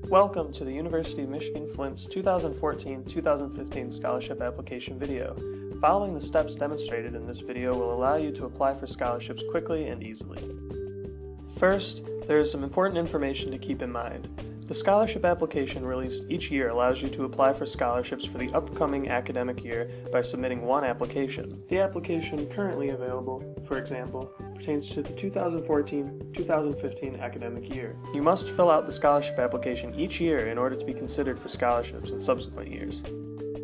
Welcome to the University of Michigan-Flint's 2014-2015 scholarship application video. Following the steps demonstrated in this video will allow you to apply for scholarships quickly and easily. First, there is some important information to keep in mind. The scholarship application released each year allows you to apply for scholarships for the upcoming academic year by submitting one application. The application currently available, for example, pertains to the 2014-2015 academic year. You must fill out the scholarship application each year in order to be considered for scholarships in subsequent years.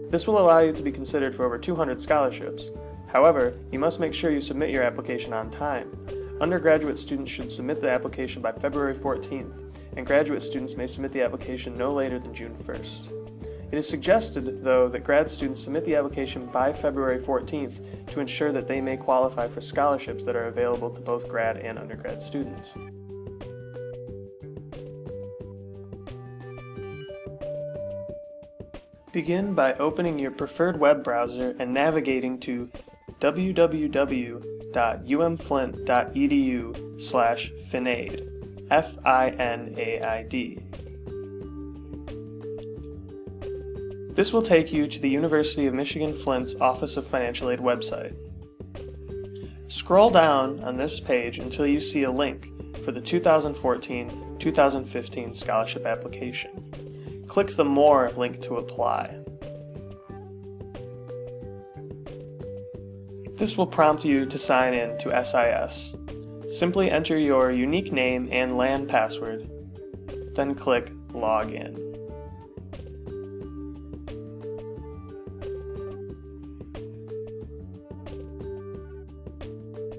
This will allow you to be considered for over 200 scholarships. However, you must make sure you submit your application on time. Undergraduate students should submit the application by February 14th, and graduate students may submit the application no later than June 1st. It is suggested, though, that grad students submit the application by February 14th to ensure that they may qualify for scholarships that are available to both grad and undergrad students. Begin by opening your preferred web browser and navigating to www.umflint.edu/finaid. FINAID. This will take you to the University of Michigan-Flint's Office of Financial Aid website. Scroll down on this page until you see a link for the 2014-2015 scholarship application. Click the More link to apply. This will prompt you to sign in to SIS. Simply enter your unique name and LAN password, then click Login.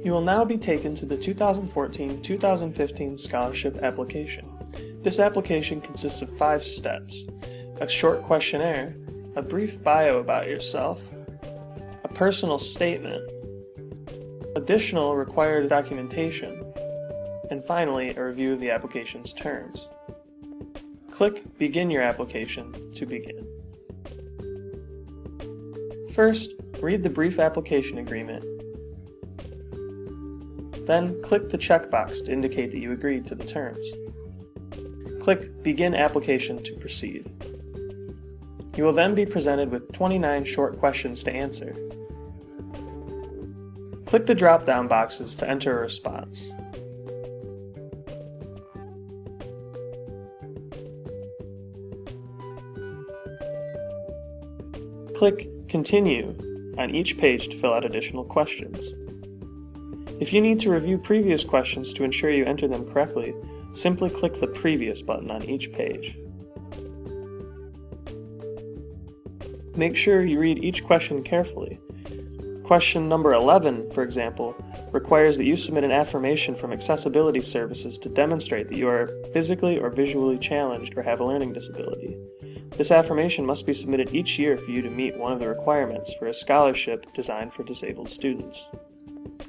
You will now be taken to the 2014-2015 scholarship application. This application consists of 5 steps: a short questionnaire, a brief bio about yourself, a personal statement, additional required documentation, and finally a review of the application's terms. Click Begin Your Application to begin. First, read the brief application agreement. Then click the checkbox to indicate that you agree to the terms. Click Begin Application to proceed. You will then be presented with 29 short questions to answer. Click the drop-down boxes to enter a response. Click Continue on each page to fill out additional questions. If you need to review previous questions to ensure you enter them correctly, simply click the Previous button on each page. Make sure you read each question carefully. Question number 11, for example, requires that you submit an affirmation from accessibility services to demonstrate that you are physically or visually challenged or have a learning disability. This affirmation must be submitted each year for you to meet one of the requirements for a scholarship designed for disabled students.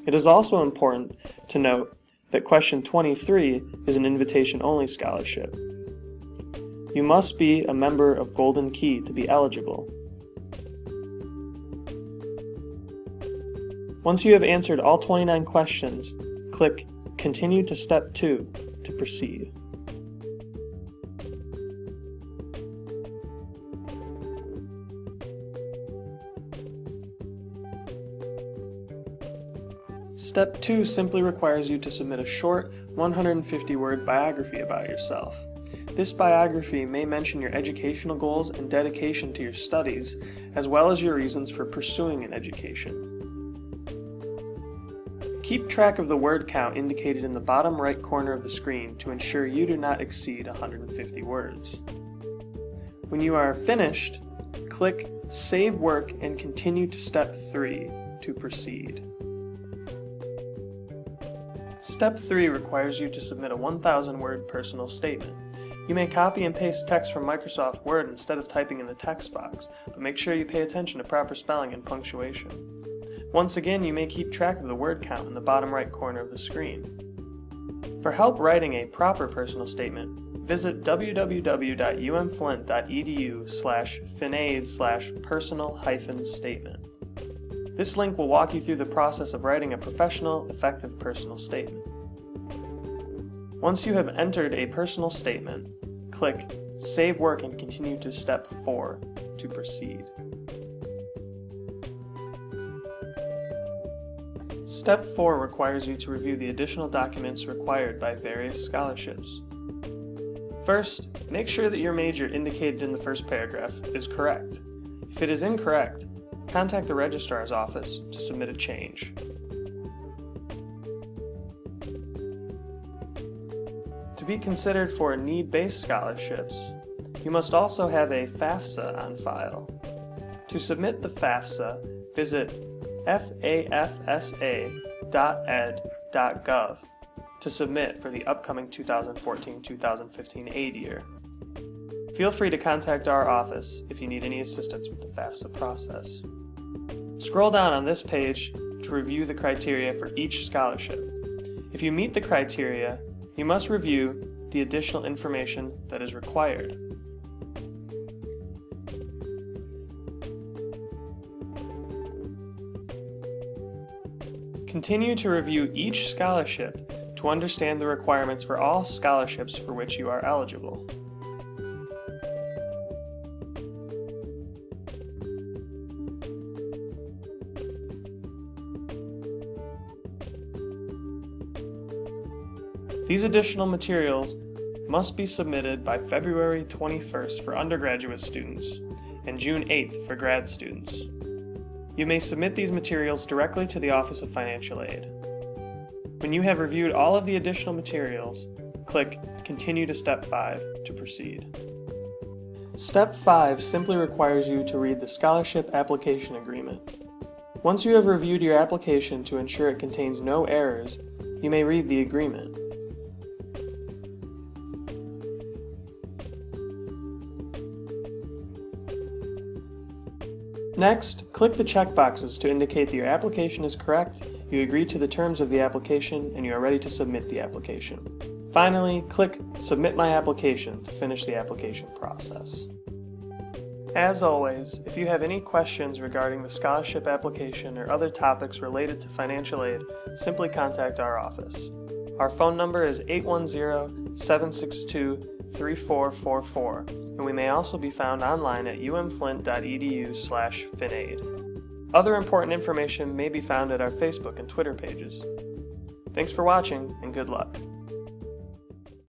It is also important to note that question 23 is an invitation-only scholarship. You must be a member of Golden Key to be eligible. Once you have answered all 29 questions, click Continue to Step 2 to proceed. Step 2 simply requires you to submit a short 150-word biography about yourself. This biography may mention your educational goals and dedication to your studies, as well as your reasons for pursuing an education. Keep track of the word count indicated in the bottom right corner of the screen to ensure you do not exceed 150 words. When you are finished, click Save Work and continue to Step 3 to proceed. Step 3 requires you to submit a 1,000-word personal statement. You may copy and paste text from Microsoft Word instead of typing in the text box, but make sure you pay attention to proper spelling and punctuation. Once again, you may keep track of the word count in the bottom right corner of the screen. For help writing a proper personal statement, visit www.umflint.edu/finaid/personal-statement. This link will walk you through the process of writing a professional, effective personal statement. Once you have entered a personal statement, click save work and continue to step 4 to proceed. Step 4 requires you to review the additional documents required by various scholarships. First, make sure that your major indicated in the first paragraph is correct. If it is incorrect, contact the registrar's office to submit a change. To be considered for need-based scholarships, you must also have a FAFSA on file. To submit the FAFSA, visit fafsa.ed.gov to submit for the upcoming 2014-2015 aid year. Feel free to contact our office if you need any assistance with the FAFSA process. Scroll down on this page to review the criteria for each scholarship. If you meet the criteria, you must review the additional information that is required. Continue to review each scholarship to understand the requirements for all scholarships for which you are eligible. These additional materials must be submitted by February 21st for undergraduate students and June 8th for grad students. You may submit these materials directly to the Office of Financial Aid. When you have reviewed all of the additional materials, click Continue to Step 5 to proceed. Step 5 simply requires you to read the Scholarship Application Agreement. Once you have reviewed your application to ensure it contains no errors, you may read the agreement. Next, click the checkboxes to indicate that your application is correct, you agree to the terms of the application, and you are ready to submit the application. Finally, click Submit My Application to finish the application process. As always, if you have any questions regarding the scholarship application or other topics related to financial aid, simply contact our office. Our phone number is 810-762-3444, and we may also be found online at umflint.edu/finaid. Other important information may be found at our Facebook and Twitter pages. Thanks for watching, and good luck.